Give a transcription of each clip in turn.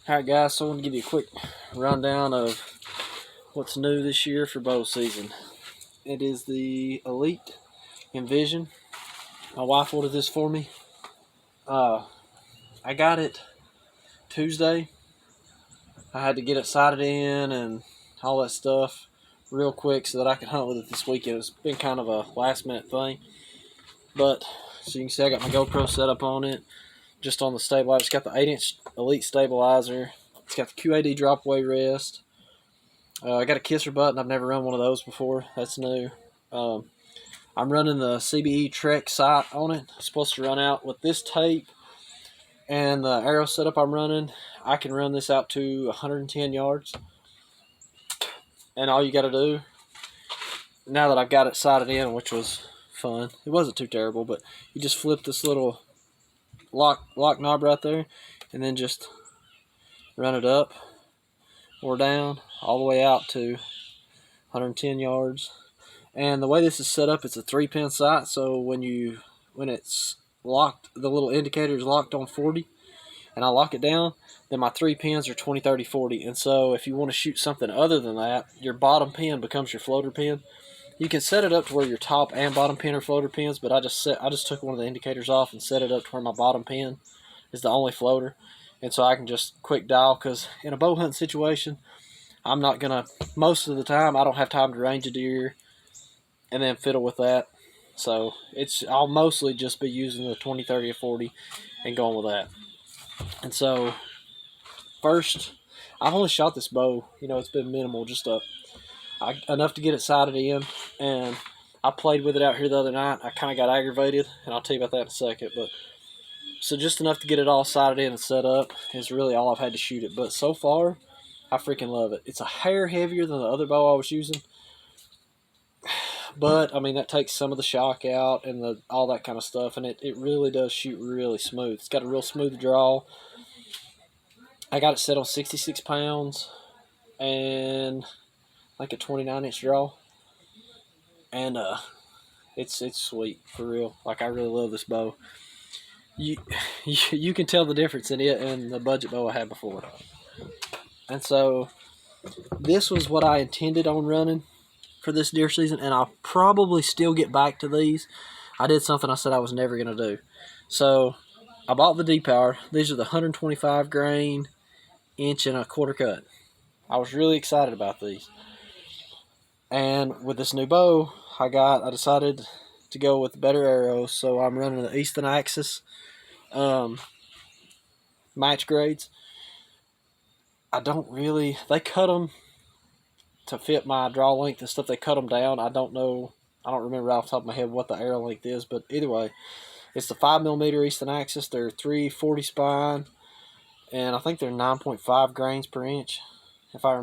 Alright guys, so I want to give you a quick rundown of what's new this year for bow season. It is the Elite Envision. My wife ordered this for me. I got it Tuesday. I had to get it sighted in and all that stuff real quick so that I could hunt with it this weekend. It's been kind of a last minute thing. But, so you can see I got my GoPro set up on it, just on the stabilizer. It's got the 8-inch Elite stabilizer. It's got the QAD drop away rest. I got a kisser button. I've never run one of those before. That's new. I'm running the CBE Trek sight on it. It's supposed to run out with this tape and the arrow setup I'm running. I can run this out to 110 yards. And all you got to do, now that I've got it sighted in, which was fun. It wasn't too terrible, but you just flip this little lock knob right there and then just run it up or down all the way out to 110 yards. And the way this is set up, it's a 3-pin sight, so when it's locked, the little indicator is locked on 40 and I lock it down, then my 3 pins are 20, 30, 40. And so if you want to shoot something other than that, your bottom pin becomes your floater pin. You can set it up to where your top and bottom pin are floater pins, but I just took one of the indicators off and set it up to where my bottom pin is the only floater. And so I can just quick dial, because in a bow hunting situation, I'm not going to, most of the time, I don't have time to range a deer and then fiddle with that. So I'll mostly just be using the 20, 30, or 40 and going with that. And so first, I've only shot this bow, it's been minimal, just enough to get it sighted in, and I played with it out here the other night. I kind of got aggravated, and I'll tell you about that in a second. But so just enough to get it all sighted in and set up is really all I've had to shoot it. But so far, I freaking love it. It's a hair heavier than the other bow I was using, but I mean that takes some of the shock out and all that kind of stuff, and it really does shoot really smooth. It's got a real smooth draw. I got it set on 66 pounds and like a 29-inch draw, and it's sweet for real. Like, I really love this bow. You can tell the difference in it and the budget bow I had before. And so this was what I intended on running for this deer season, and I'll probably still get back to these. I did something I said I was never going to do. So I bought the D-Power. These are the 125 grain 1.25-inch cut. I was really excited about these. And with this new bow, I decided to go with better arrows, so I'm running the Easton Axis match grades. They cut them to fit my draw length and stuff. They cut them down. I don't remember off the top of my head what the arrow length is, but either way, it's the 5mm Easton Axis. They're 340 spine, and I think they're 9.5 grains per inch, if I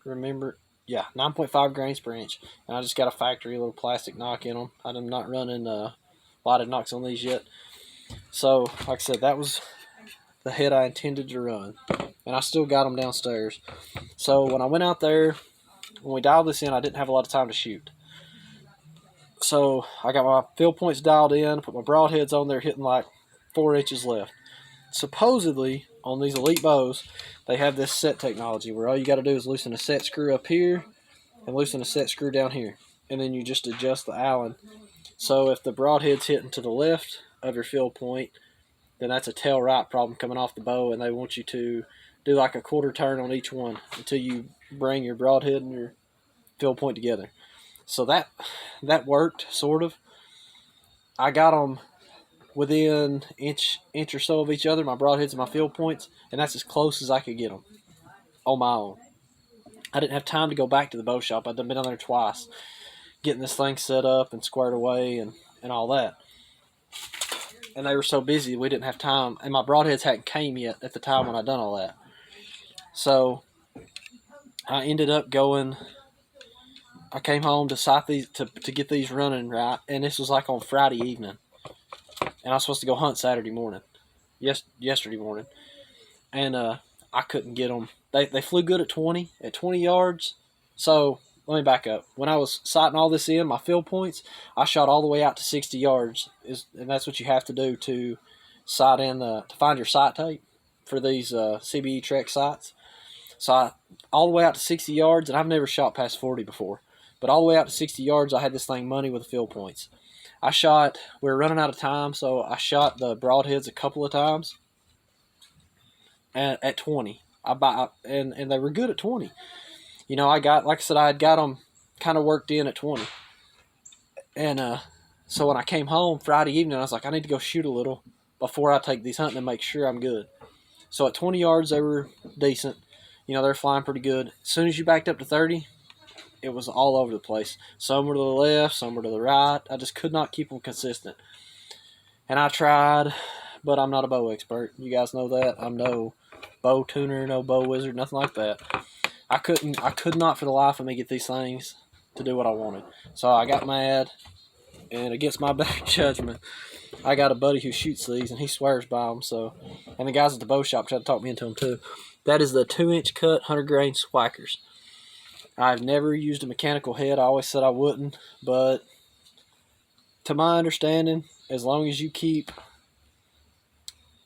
remember. Yeah, 9.5 grains per inch. And I just got a factory little plastic knock in them. I'm not running lighted knocks on these yet. So, like I said, that was the head I intended to run. And I still got them downstairs. So when I went out there, when we dialed this in, I didn't have a lot of time to shoot. So I got my field points dialed in, put my broadheads on there, hitting like 4 inches left. Supposedly, on these Elite bows, they have this set technology where all you got to do is loosen a set screw up here and loosen a set screw down here, and then you just adjust the Allen. So if the broadhead's hitting to the left of your field point, then that's a tail right problem coming off the bow, and they want you to do like a quarter turn on each one until you bring your broadhead and your field point together. So that worked, sort of. I got them within inch or so of each other, my broadheads and my field points, and that's as close as I could get them on my own. I didn't have time to go back to the bow shop. I'd been down there twice, getting this thing set up and squared away and all that. And they were so busy, we didn't have time, and my broadheads hadn't came yet at the time when I done all that. So I ended up I came home to sight these to get these running right, and this was like on Friday evening. And I was supposed to go hunt Saturday morning, yesterday morning, and I couldn't get them. They flew good at 20 yards. So let me back up. When I was sighting all this in, my field points, I shot all the way out to 60 yards, and that's what you have to do to sight in to find your sight tape. for these CBE Trek sights. So all the way out to 60 yards, and I've never shot past 40 before, but all the way out to 60 yards, I had this thing money with the field points. We were running out of time, so I shot the broadheads a couple of times at 20. And they were good at 20. Like I said, I had got them kind of worked in at 20. And so when I came home Friday evening, I was like, I need to go shoot a little before I take these hunting and make sure I'm good. So at 20 yards, they were decent. They're flying pretty good. As soon as you backed up to 30, it was all over the place. Some were to the left, some were to the right. I just could not keep them consistent. And I tried, but I'm not a bow expert. You guys know that. I'm no bow tuner, no bow wizard, nothing like that. I could not for the life of me get these things to do what I wanted. So I got mad, and against my better judgment, I got a buddy who shoots these, and he swears by them. And the guys at the bow shop tried to talk me into them too. That is the 2-inch cut 100 grain Swackers. I've never used a mechanical head. I always said I wouldn't, but to my understanding, as long as you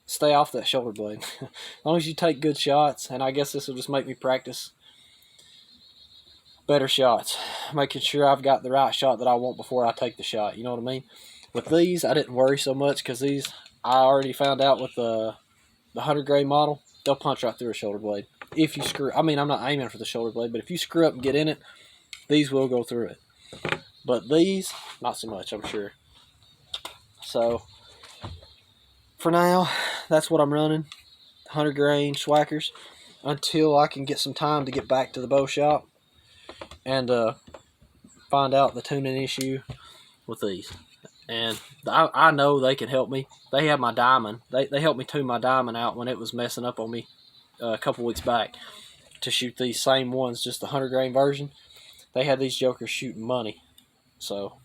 stay off that shoulder blade, as long as you take good shots, and I guess this will just make me practice better shots, making sure I've got the right shot that I want before I take the shot. You know what I mean? With these, I didn't worry so much because these, I already found out with the 100 grain model, they'll punch right through a shoulder blade. If you screw, I'm not aiming for the shoulder blade, but if you screw up and get in it, these will go through it. But these, not so much, I'm sure. So, for now, that's what I'm running, 100 grain Swackers, until I can get some time to get back to the bow shop and find out the tuning issue with these. And I know they can help me. They have my diamond. They helped me tune my diamond out when it was messing up on me a couple weeks back to shoot these same ones, just the 100 grain version. They had these jokers shooting money. So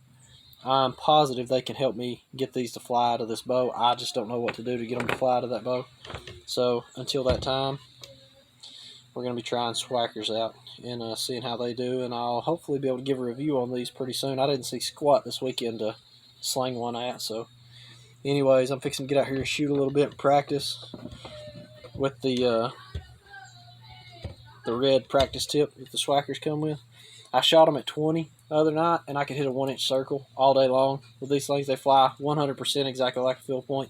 I'm positive they can help me get these to fly out of this bow. I just don't know what to do to get them to fly out of that bow. So until that time, we're going to be trying Swackers out and seeing how they do. And I'll hopefully be able to give a review on these pretty soon. I didn't see squat this weekend to sling one at. So anyways, I'm fixing to get out here and shoot a little bit and practice with the red practice tip that the Swackers come with. I shot them at 20 the other night, and I could hit a 1-inch circle all day long. With these things, they fly 100% exactly like a field point.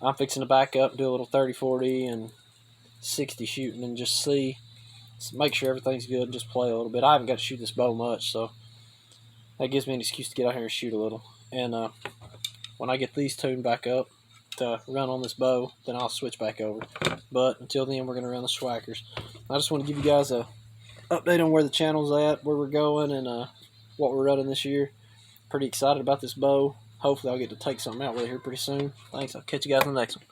I'm fixing to back up and do a little 30, 40, and 60 shooting and just make sure everything's good and just play a little bit. I haven't got to shoot this bow much, so that gives me an excuse to get out here and shoot a little. And when I get these tuned back up to run on this bow, then I'll switch back over. But until then, we're going to run the Swackers. I just want to give you guys a update on where the channel's at, where we're going, and what we're running this year. Pretty excited about this bow. Hopefully I'll get to take something out with it here pretty soon. Thanks. I'll catch you guys in the next one.